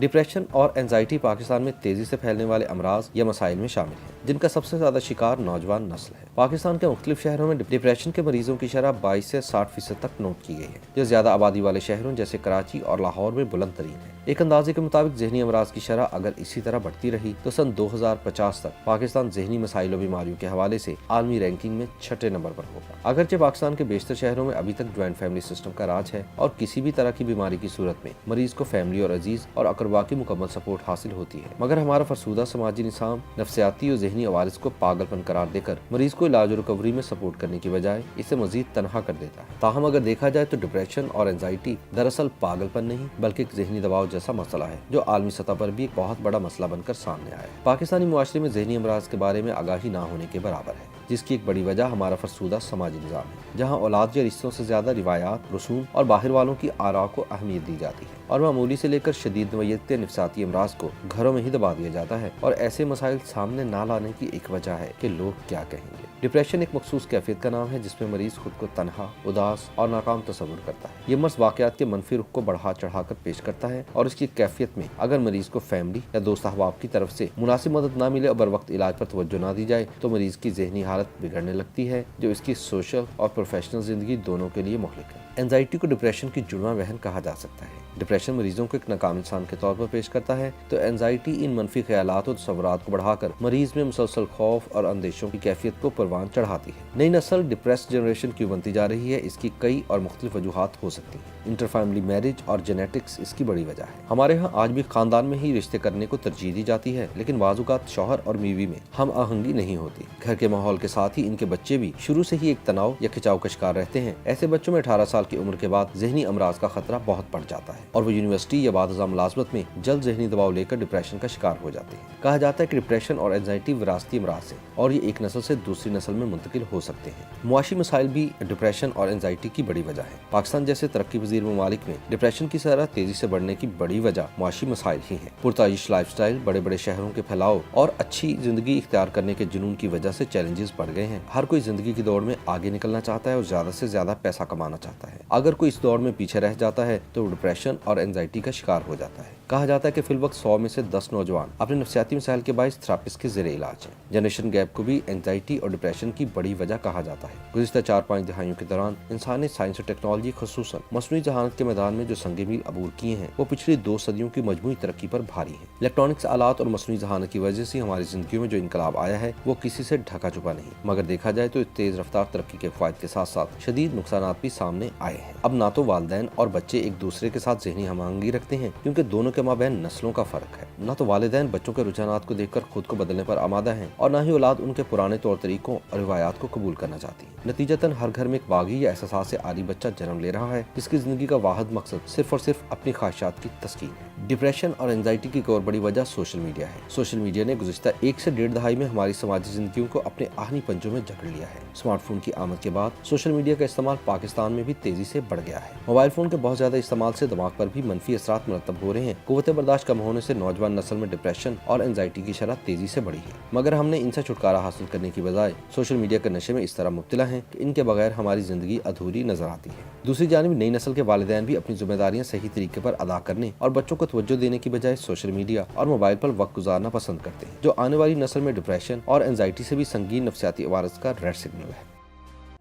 Depression और anxiety Pakistan में तेजी से फैलने वाले अमराज या मसाइल में शामिल हैं, जिनका सबसे ज्यादा शिकार नौजवान नस्ल है। पाकिस्तान के मुख्तलिफ शहरों में डिप्रेशन के मरीजों की शरह 22 से 60% तक नोट की गई है, जो ज्यादा आबादी वाले शहरों जैसे कराची और लाहौर में बुलंद तरीन है। एक अंदाजे के मुताबिक ज़हनी अमराज की शरह अगर इसी तरह बढ़ती रही तो सन 2050 तक पाकिस्तान ज़हनी मसाइल और बीमारियों के हवाले से आलमी रैंकिंग में 6ठे नंबर पर होगा। अगरचे पाकिस्तान के बेशतर शहरों में अभी तक ज्वाइंट फैमिली सिस्टम का राज है और किसी भी तरह की बीमारी की सूरत में मरीज को फैमिली और अजीज और अकरबा की मुकम्मल सपोर्ट हासिल होती है, मगर हमारा फरसूदा समाजी निज़ाम नफ्सियाती और ज़हनी अवारिस को पागलपन करार देकर मरीज को इलाज और रिकवरी में सपोर्ट करने की बजाय इसे मजीद तनहा कर देता है। ताहम अगर देखा जाए तो डिप्रेशन और एंजाइटी दरअसल पागलपन नहीं बल्कि एक ज़हनी दबाव जैसा मसला है, जो आलमी सतह पर भी एक बहुत बड़ा मसला बनकर सामने आया है। पाकिस्तानी मुआशरे में ज़हनी अमराज के बारे में आगाही ना होने के बराबर है, जिसकी एक बड़ी वजह हमारा फरसूदा समाजी निज़ाम है, जहाँ औलाद या रिश्तों से ज्यादा रिवायात, रसूम और बाहर वालों की आरा को अहमियत दी जाती है और मामूली से लेकर शदीद नोयत नफ्साती अमराज को घरों में ही दबा दिया जाता है। और ऐसे मसाइल सामने ना लाने की एक वजह है कि लोग क्या कहेंगे। डिप्रेशन एक मखसूस कैफियत का नाम है जिसमें मरीज खुद को तन्हा, उदास और नाकाम तस्वुर करता है। ये मर्ज वाकयात के मनफी रुख को बढ़ा चढ़ाकर पेश करता है और इसकी कैफियत में अगर मरीज को फैमिली या दोस्त अहबाब की तरफ से मुनासिब मदद ना मिले और बर वक्त इलाज पर तवज्जो ना दी जाए तो मरीज की ज़हनी हालत बिगड़ने लगती है, जो इसकी सोशल और प्रोफेशनल जिंदगी दोनों के लिए मुहलिक है। एंजाइटी को डिप्रेशन की जुड़वां बहन कहा जा सकता है। डिप्रेशन मरीजों को एक नाकाम इंसान के तौर पर पेश करता है, तो एंजाइटी इन मनफी ख्यालात और तस्वुरात को बढ़ाकर मरीज में मुसलसल खौफ और अंदेशों की कैफियत को परवान चढ़ाती है। नई नस्ल डिप्रेस्ड जनरेशन क्यों बनती जा रही है, इसकी कई और मुख्तलिफ वजूहात हो सकती हैं। इंटर फैमिली मैरिज और जेनेटिक्स इसकी बड़ी वजह है। हमारे यहाँ आज भी खानदान में ही रिश्ते करने को तरजीह दी जाती है, लेकिन बाज़-औक़ात शौहर और बीवी में हम आहंगी नहीं होती। घर के माहौल के साथ ही इनके बच्चे भी शुरू से ही एक तनाव या खिंचाव का शिकार रहते हैं। ऐसे बच्चों में 18 साल की उम्र के बाद ज़हनी अमराज का खतरा बहुत बढ़ जाता है और वो यूनिवर्सिटी या बाद मुलाज़मत में जल्द ज़हनी दबाव लेकर डिप्रेशन का शिकार हो जाते हैं। कहा जाता है कि डिप्रेशन और एंजाइटी विरासती अमराज है और ये एक नस्ल से दूसरी नस्ल में मुंतकिल हो सकते हैं। मुआशी मसाइल भी डिप्रेशन और एंजाइटी की बड़ी वजह है। पाकिस्तान जैसे तरक्की पज़ीर ममालिक में डिप्रेशन की शरह तेजी से बढ़ने की बड़ी वजह मुआशी मसाइल ही है। पुरताइश लाइफस्टाइल, बड़े बड़े शहरों के फैलाव और अच्छी जिंदगी इख्तियार करने के जुनून की वजह से चैलेंजेस बढ़ गए हैं। हर कोई जिंदगी की दौड़ में आगे निकलना चाहता है और ज्यादा से ज्यादा पैसा कमाना चाहता है। अगर कोई इस दौड़ में पीछे रह जाता है तो डिप्रेशन और एंजाइटी का शिकार हो जाता है। कहा जाता है कि फिलवक्त 100 में से 10 नौजवान अपने नफ्सियाती मसाइल के बाइस थेरेपिस्ट के ज़ेरे इलाज हैं। जनरेशन गैप को भी एंजाइटी और डिप्रेशन की बड़ी वजह कहा जाता है। गुज़िश्ता 4-5 दहाइयों के दौरान इंसान ने साइंस और टेक्नोलॉजी खुसूसन मसनूई जहानत के मैदान में जो संगे मील अबूर किए हैं वो पिछली 2 सदियों की मजमूई तरक्की पर भारी है। इलेक्ट्रॉनिक्स आलात और मसनूई जहानत की वजह से हमारी जिंदगियों में जो इनकलाब आया है वो किसी से ढका छुपा नहीं, मगर देखा जाए तो तेज रफ्तार तरक्की के फायदे के साथ साथ शदीद नुकसान भी सामने आए हैं। अब ना तो वालिदैन और बच्चे एक दूसरे के साथ ज़हनी हमआहंगी रखते हैं क्योंकि दोनों के माबैन नस्लों का फर्क है। ना तो वालिदैन बच्चों के रुझानात को देखकर खुद को बदलने पर आमादा हैं और ना ही औलाद उनके पुराने तौर तरीकों और रिवायात को कबूल करना चाहती है। नतीजतन हर घर में एक बागी या एहसास से आरी बच्चा जन्म ले रहा है जिसकी जिंदगी का वाहिद मकसद सिर्फ और सिर्फ अपनी ख्वाहिशात की तस्कीन है। डिप्रेशन और एंजाइटी की एक और बड़ी वजह सोशल मीडिया है। सोशल मीडिया ने गुज़िश्ता 1 से 1.5 दहाई में हमारी समाजी जिंदगियों को अपने आहनी पंजों में जकड़ लिया है। स्मार्टफोन की आमद के बाद सोशल मीडिया का इस्तेमाल पाकिस्तान में भी तेजी से बढ़ गया है। मोबाइल फोन के बहुत ज्यादा इस्तेमाल से दिमाग पर भी मनफी असरात मरतब हो रहे हैं। कुव्वत बर्दाश्त कम होने से नौजवान नस्ल में डिप्रेशन और एंजाइटी की शरह तेजी से बढ़ी है, मगर हमने इनसे छुटकारा हासिल करने की बजाय सोशल मीडिया के नशे में इस तरह मुब्तला हैं कि इनके बगैर हमारी जिंदगी अधूरी नजर आती है। दूसरी जानिब नई नस्ल के वालिदैन भी अपनी जिम्मेदारियां सही तरीके पर अदा करने और बच्चों को तवज्जो देने की बजाय सोशल मीडिया और मोबाइल पर वक्त गुजारना पसंद करते हैं, जो आने वाली नस्ल में डिप्रेशन और एंजाइटी से भी संगीन नफ्सियाती अवारस का रेड सिग्नल है।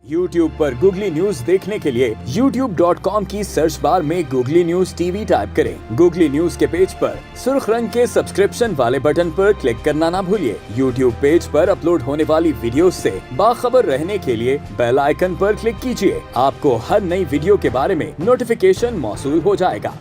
YouTube पर गूगली न्यूज देखने के लिए youtube.com की सर्च बार में गूगली न्यूज टीवी टाइप करें। गूगली न्यूज के पेज पर सुर्ख रंग के सब्सक्रिप्शन वाले बटन पर क्लिक करना ना भूलिए। YouTube पेज पर अपलोड होने वाली वीडियोस से बाखबर रहने के लिए बेल आइकन पर क्लिक कीजिए। आपको हर नई वीडियो के बारे में नोटिफिकेशन मौसूल हो जाएगा।